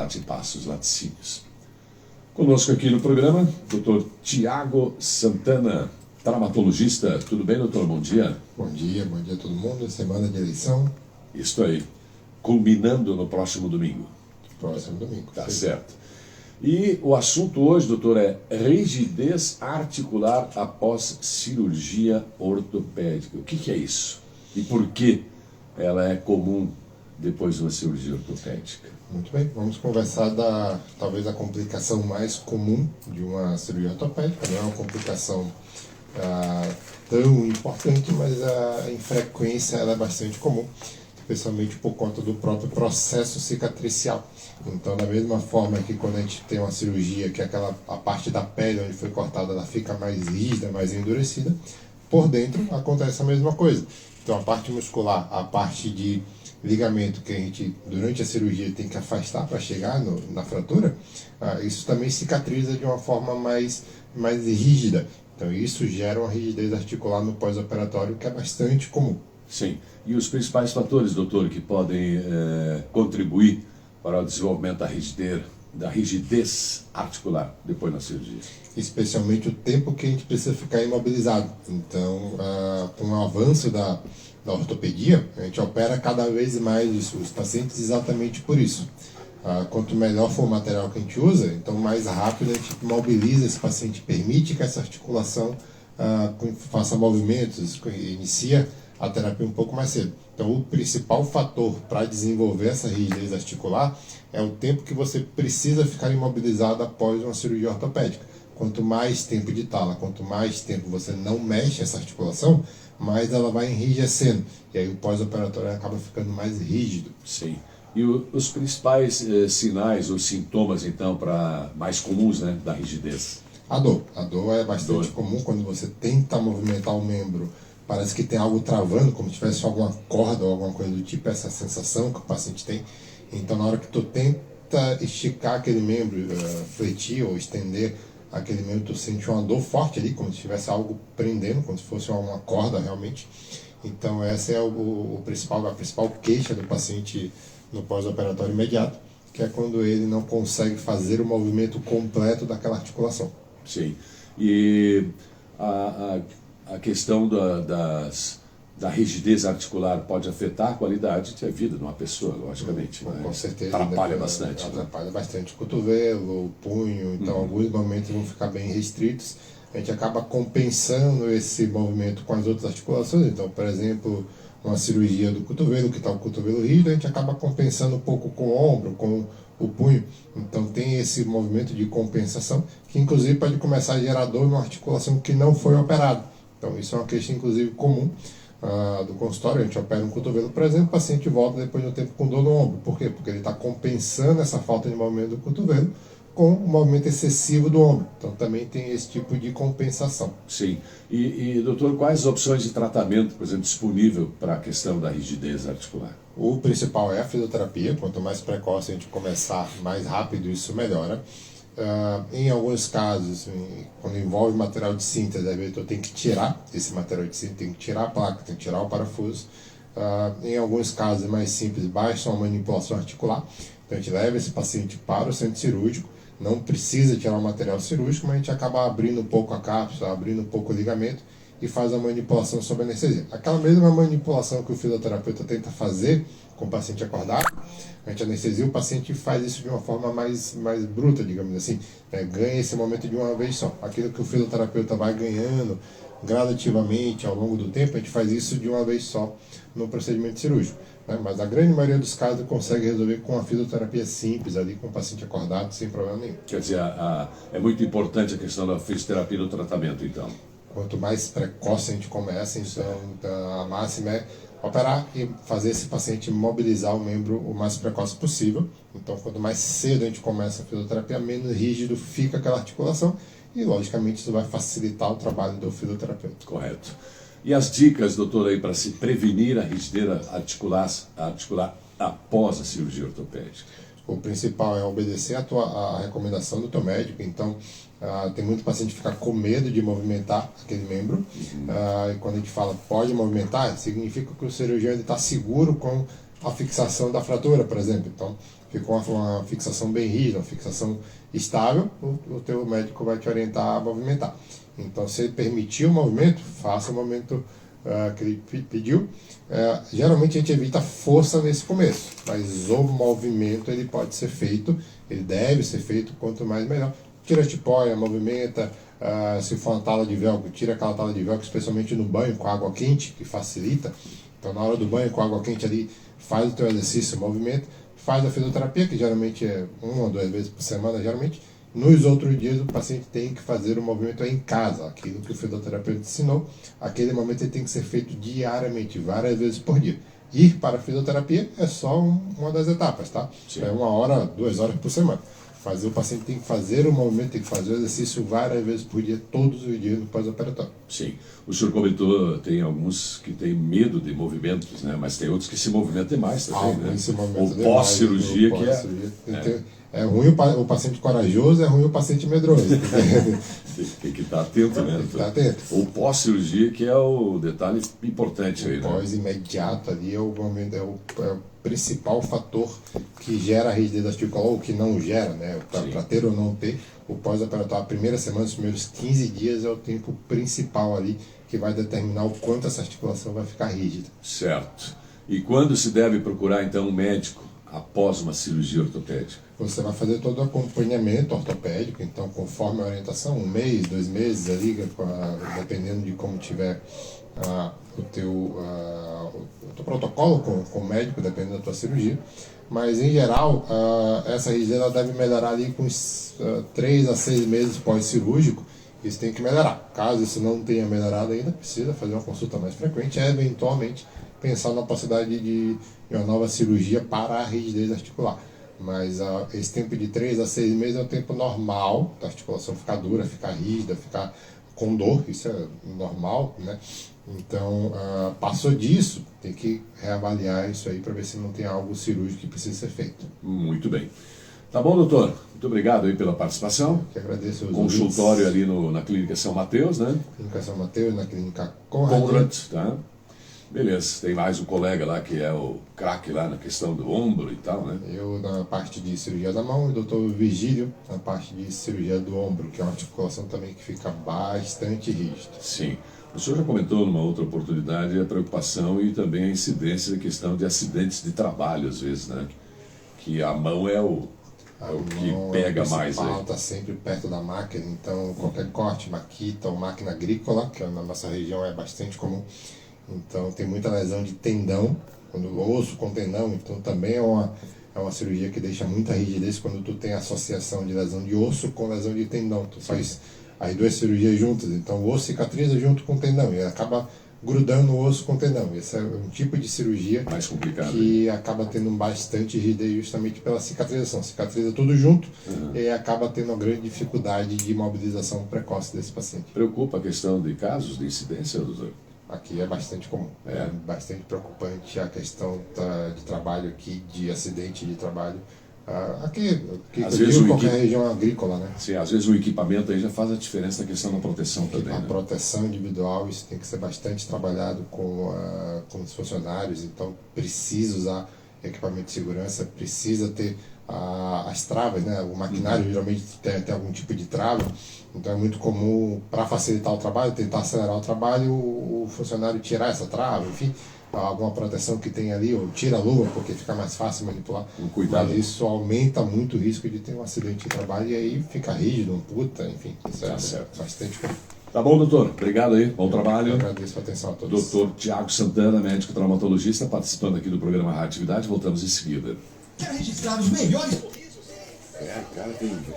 bate-passo, os laticínios. Conosco aqui no programa, Dr. Tiago Santana, traumatologista. Tudo bem, doutor? Bom dia. Bom dia a todo mundo. Semana de eleição. Isso aí. Culminando no próximo domingo. Próximo domingo. Tá certo. E o assunto hoje, doutor, é rigidez articular após cirurgia ortopédica. O que é isso? E por que ela é comum depois de uma cirurgia ortopédica? Muito bem, vamos conversar talvez a complicação mais comum de uma cirurgia ortopédica. Não é uma complicação tão importante, mas em frequência ela é bastante comum, especialmente por conta do próprio processo cicatricial. Então, da mesma forma que quando a gente tem uma cirurgia, que a parte da pele onde foi cortada, ela fica mais rígida, mais endurecida, por dentro acontece a mesma coisa. Então, a parte muscular, a parte de ligamento que a gente, durante a cirurgia, tem que afastar para chegar na fratura, isso também cicatriza de uma forma mais rígida. Então, isso gera uma rigidez articular no pós-operatório que é bastante comum. Sim. E os principais fatores, doutor, que podem contribuir para o desenvolvimento da rigidez articular depois da cirurgia? Especialmente o tempo que a gente precisa ficar imobilizado. Então, com o avanço da ortopedia, a gente opera cada vez mais os pacientes exatamente por isso. Quanto melhor for o material que a gente usa, então mais rápido a gente mobiliza esse paciente, permite que essa articulação faça movimentos, inicia a terapia um pouco mais cedo. Então, o principal fator para desenvolver essa rigidez articular é o tempo que você precisa ficar imobilizado após uma cirurgia ortopédica. Quanto mais tempo de tala, quanto mais tempo você não mexe essa articulação, mais ela vai enrijecendo. E aí o pós-operatório acaba ficando mais rígido. Sim. E os principais sinais ou sintomas, então, mais comuns, né, da rigidez? A dor. A dor é bastante comum quando você tenta movimentar o membro. Parece que tem algo travando, como se tivesse alguma corda ou alguma coisa do tipo, essa sensação que o paciente tem. Então, na hora que tu tenta esticar aquele membro, fletir ou estender aquele membro, tu sente uma dor forte ali, como se tivesse algo prendendo, como se fosse uma corda realmente. Então, essa é a principal queixa do paciente no pós-operatório imediato, que é quando ele não consegue fazer o movimento completo daquela articulação. Sim. E a questão da rigidez articular pode afetar a qualidade de vida de uma pessoa, logicamente. Com certeza. Atrapalha bastante. Atrapalha bastante o cotovelo, o punho, então alguns momentos vão ficar bem restritos. A gente acaba compensando esse movimento com as outras articulações. Então, por exemplo, uma cirurgia do cotovelo, que está o cotovelo rígido, a gente acaba compensando um pouco com o ombro, com o punho. Então tem esse movimento de compensação, que inclusive pode começar a gerar dor numa articulação que não foi operada. Então isso é uma queixa inclusive comum do consultório. A gente opera um cotovelo, por exemplo, o paciente volta depois de um tempo com dor no ombro. Por quê? Porque ele está compensando essa falta de movimento do cotovelo com o movimento excessivo do ombro. Então também tem esse tipo de compensação. Sim. E doutor, quais opções de tratamento, por exemplo, disponível para a questão da rigidez articular? O principal é a fisioterapia. Quanto mais precoce a gente começar, mais rápido isso melhora. Em alguns casos, quando envolve material de síntese, eu tenho que tirar esse material de síntese, tem que tirar a placa, tem que tirar o parafuso. Em alguns casos mais simples, basta uma manipulação articular. Então a gente leva esse paciente para o centro cirúrgico, não precisa tirar o material cirúrgico, mas a gente acaba abrindo um pouco a cápsula, abrindo um pouco o ligamento e faz a manipulação sob anestesia. Aquela mesma manipulação que o fisioterapeuta tenta fazer com o paciente acordado, a gente anestesia o paciente e faz isso de uma forma mais bruta, digamos assim, ganha esse momento de uma vez só. Aquilo que o fisioterapeuta vai ganhando gradativamente ao longo do tempo, a gente faz isso de uma vez só no procedimento cirúrgico. Mas a grande maioria dos casos consegue resolver com a fisioterapia simples, ali com o paciente acordado, sem problema nenhum. Quer dizer, é muito importante a questão da fisioterapia no tratamento, então. Quanto mais precoce a gente começa, então a máxima é operar e fazer esse paciente mobilizar o membro o mais precoce possível. Então, quanto mais cedo a gente começa a fisioterapia, menos rígido fica aquela articulação e, logicamente, isso vai facilitar o trabalho do fisioterapeuta. Correto. E as dicas, doutor, aí para se prevenir a rigidez articular após a cirurgia ortopédica? O principal é obedecer a recomendação do teu médico. Então, tem muito paciente que fica com medo de movimentar aquele membro. E quando a gente fala pode movimentar, significa que o cirurgião está seguro com a fixação da fratura, por exemplo. Então, ficou uma fixação bem rígida, uma fixação estável, o teu médico vai te orientar a movimentar. Então, se ele permitir o movimento, faça o movimento que ele pediu. Geralmente a gente evita força nesse começo, mas o movimento ele pode ser feito, ele deve ser feito, quanto mais melhor. Tira a tipóia, movimenta, se for uma tala de velcro, tira aquela tala de velcro, especialmente no banho com água quente, que facilita. Então na hora do banho com água quente ali, faz o teu exercício, movimenta, faz a fisioterapia, que geralmente é 1 ou 2 vezes por semana, geralmente. Nos outros dias, o paciente tem que fazer o movimento em casa, aquilo que o fisioterapeuta ensinou. Aquele movimento tem que ser feito diariamente, várias vezes por dia. Ir para a fisioterapia é só uma das etapas, tá? Sim. É 1 hora, 2 horas por semana. Mas o paciente tem que fazer o movimento, tem que fazer o exercício várias vezes por dia, todos os dias no pós-operatório. Sim. O senhor comentou, tem alguns que têm medo de movimentos, né? Mas tem outros que se movimentam demais também, né? Ou pós-cirurgia, que é ruim o paciente corajoso, é ruim o paciente medroso. Tem que estar atento, né? Tem que estar atento. Ou pós-cirurgia, que é o detalhe importante aí, né? Pós-imediato ali é o momento, é o principal fator que gera a rigidez articular ou que não gera, né? Para ter ou não ter, o pós-operatório, a primeira semana, os primeiros 15 dias é o tempo principal ali que vai determinar o quanto essa articulação vai ficar rígida. Certo. E quando se deve procurar então um médico após uma cirurgia ortopédica? Você vai fazer todo o acompanhamento ortopédico, então conforme a orientação, 1 mês, 2 meses ali, dependendo de como tiver o teu protocolo com o médico, dependendo da tua cirurgia. Mas em geral, essa rigidez ela deve melhorar ali com 3 a 6 meses pós-cirúrgico. Isso tem que melhorar. Caso isso não tenha melhorado ainda, precisa fazer uma consulta mais frequente, eventualmente pensar na possibilidade de uma nova cirurgia para a rigidez articular. Mas esse tempo de 3 a 6 meses é o tempo normal da articulação ficar dura, ficar rígida, ficar com dor, isso é normal, né? Então, passou disso, tem que reavaliar isso aí para ver se não tem algo cirúrgico que precisa ser feito. Muito bem. Tá bom, doutor? Muito obrigado aí pela participação. Eu que agradeço os consultório ouvintes. Ali na Clínica São Mateus, né? Clínica São Mateus, na Clínica Conrad. Tá? Beleza, tem mais um colega lá que é o craque lá na questão do ombro e tal, né? Eu na parte de cirurgia da mão e o doutor Virgílio na parte de cirurgia do ombro, que é uma articulação também que fica bastante rígida. Sim. O senhor já comentou numa outra oportunidade a preocupação e também a incidência da questão de acidentes de trabalho, às vezes, né? Que a mão é o que pega mais aí. Está sempre perto da máquina, então qualquer corte, maquita ou máquina agrícola, que na nossa região é bastante comum. Então tem muita lesão de tendão, quando osso com tendão, então também é uma cirurgia que deixa muita rigidez quando tu tem associação de lesão de osso com lesão de tendão. Tu faz as 2 cirurgias juntas, então o osso cicatriza junto com o tendão e acaba grudando o osso com o tendão. Esse é um tipo de cirurgia mais complicado, que acaba tendo bastante rigidez justamente pela cicatrização. Cicatriza tudo junto e acaba tendo uma grande dificuldade de mobilização precoce desse paciente. Preocupa a questão de casos de incidência, doutor? Aqui é bastante comum, é bastante preocupante a questão de trabalho aqui, de acidente de trabalho. Aqui às vezes qualquer região agrícola, né? Sim, às vezes o equipamento aí já faz a diferença na questão da proteção também. A proteção individual, isso tem que ser bastante trabalhado com os funcionários, então precisa usar equipamento de segurança, precisa ter as travas, né? O maquinário geralmente tem algum tipo de trava, então é muito comum, para facilitar o trabalho, tentar acelerar o trabalho, o funcionário tirar essa trava, enfim, alguma proteção que tem ali, ou tira a luva porque fica mais fácil manipular. Cuidado. Mas isso aumenta muito o risco de ter um acidente de trabalho e aí fica rígido, amputa, enfim, isso é certo. Bastante comum. Tá bom, doutor? Obrigado aí, bom trabalho. Eu agradeço a atenção a todos. Doutor Tiago Santana, médico traumatologista, participando aqui do programa Radioatividade. Voltamos em seguida. Quer registrar os melhores sorrisos? Cara, tem